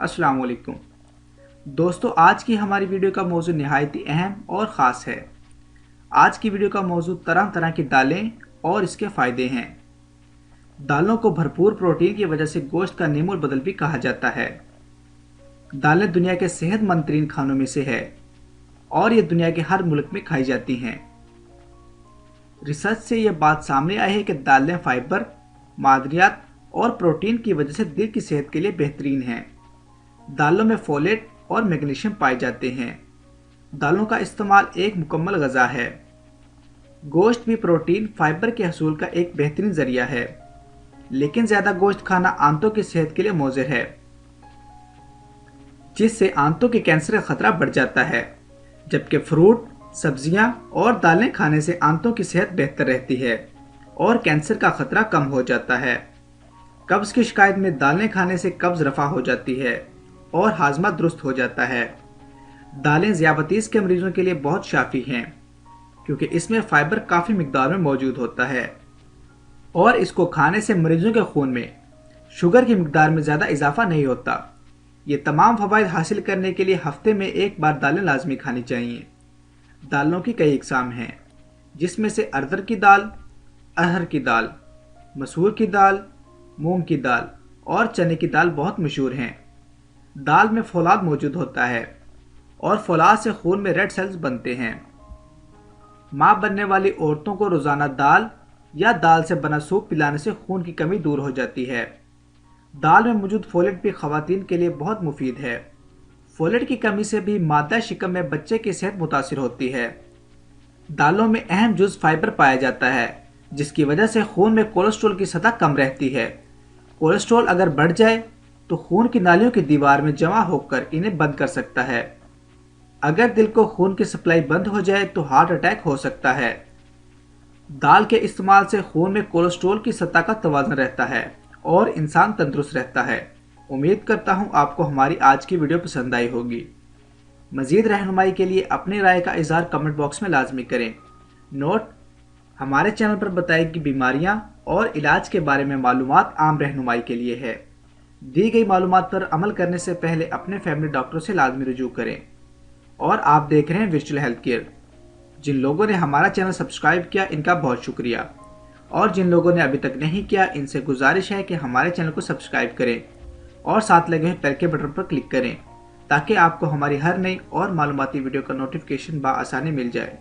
अस्सलाम वालेकुम दोस्तों, आज की हमारी वीडियो का मौजू नहायत ही अहम और ख़ास है। आज की वीडियो का मौजू तरह तरह की दालें और इसके फ़ायदे हैं। दालों को भरपूर प्रोटीन की वजह से गोश्त का नेमोल बदल भी कहा जाता है। दालें दुनिया के सेहतमंद तरीन खानों में से है और ये दुनिया के हर मुल्क में खाई जाती हैं। रिसर्च से यह बात सामने आई है कि दालें फाइबर, मादनियात और प्रोटीन की वजह से दिल की सेहत के लिए बेहतरीन हैं। दालों में फोलेट और मैग्नीशियम पाए जाते हैं। दालों का इस्तेमाल एक मुकम्मल ग़िज़ा है। गोश्त भी प्रोटीन फाइबर के हसूल का एक बेहतरीन ज़रिया है, लेकिन ज़्यादा गोश्त खाना आंतों की सेहत के लिए मुज़र है, जिससे आंतों के कैंसर का खतरा बढ़ जाता है। जबकि फ्रूट, सब्जियां और दालें खाने से आंतों की सेहत बेहतर रहती है और कैंसर का खतरा कम हो जाता है। कब्ज़ की शिकायत में दालें खाने से कब्ज़ रफ़ा हो जाती है और हाजमा दुरुस्त हो जाता है। दालें ज़ियाबतीस के मरीजों के लिए बहुत शाफी हैं, क्योंकि इसमें फ़ाइबर काफ़ी मिकदार में मौजूद होता है और इसको खाने से मरीजों के खून में शुगर की मिकदार में ज़्यादा इजाफा नहीं होता। ये तमाम फ़वाइद हासिल करने के लिए हफ्ते में एक बार दालें लाजमी खानी चाहिए। दालों की कई इकसाम हैं, जिसमें से अरदर की दाल, अरहर की दाल, मसूर की दाल, मूंग की दाल और चने की दाल बहुत मशहूर हैं। दाल में फौलाद मौजूद होता है और फौलाद से खून में रेड सेल्स बनते हैं। माँ बनने वाली औरतों को रोज़ाना दाल या दाल से बना सूप पिलाने से खून की कमी दूर हो जाती है। दाल में मौजूद फोलेट भी ख़वातीन के लिए बहुत मुफीद है। फोलेट की कमी से भी मादा शिकम में बच्चे की सेहत मुतासिर होती है। दालों में अहम जुज़ फाइबर पाया जाता है, जिसकी वजह से खून में कोलेस्ट्रॉल की सतह कम रहती है। कोलेस्ट्रॉल अगर बढ़ जाए तो खून की नालियों की दीवार में जमा होकर इन्हें बंद कर सकता है। अगर दिल को खून की सप्लाई बंद हो जाए तो हार्ट अटैक हो सकता है। दाल के इस्तेमाल से खून में कोलेस्ट्रॉल की सतह का तवाज़ुन रहता है और इंसान तंदुरुस्त रहता है। उम्मीद करता हूँ आपको हमारी आज की वीडियो पसंद आई होगी। मज़ीद रहनुमाई के लिए अपनी राय का इज़हार कमेंट बॉक्स में लाजमी करें। नोट: हमारे चैनल पर बताई गई बीमारियां और इलाज के बारे में मालूमात आम रहनुमाई के लिए है। दी गई मालूमात पर अमल करने से पहले अपने फैमिली डॉक्टर से लाजमी रुजू करें। और आप देख रहे हैं विजुअल हेल्थ केयर। जिन लोगों ने हमारा चैनल सब्सक्राइब किया, इनका बहुत शुक्रिया, और जिन लोगों ने अभी तक नहीं किया, इनसे गुजारिश है कि हमारे चैनल को सब्सक्राइब करें और साथ लगे हुए बेल के बटन पर क्लिक करें, ताकि आपको हमारी हर नई और मालूमाती वीडियो का नोटिफिकेशन बआसानी मिल जाए।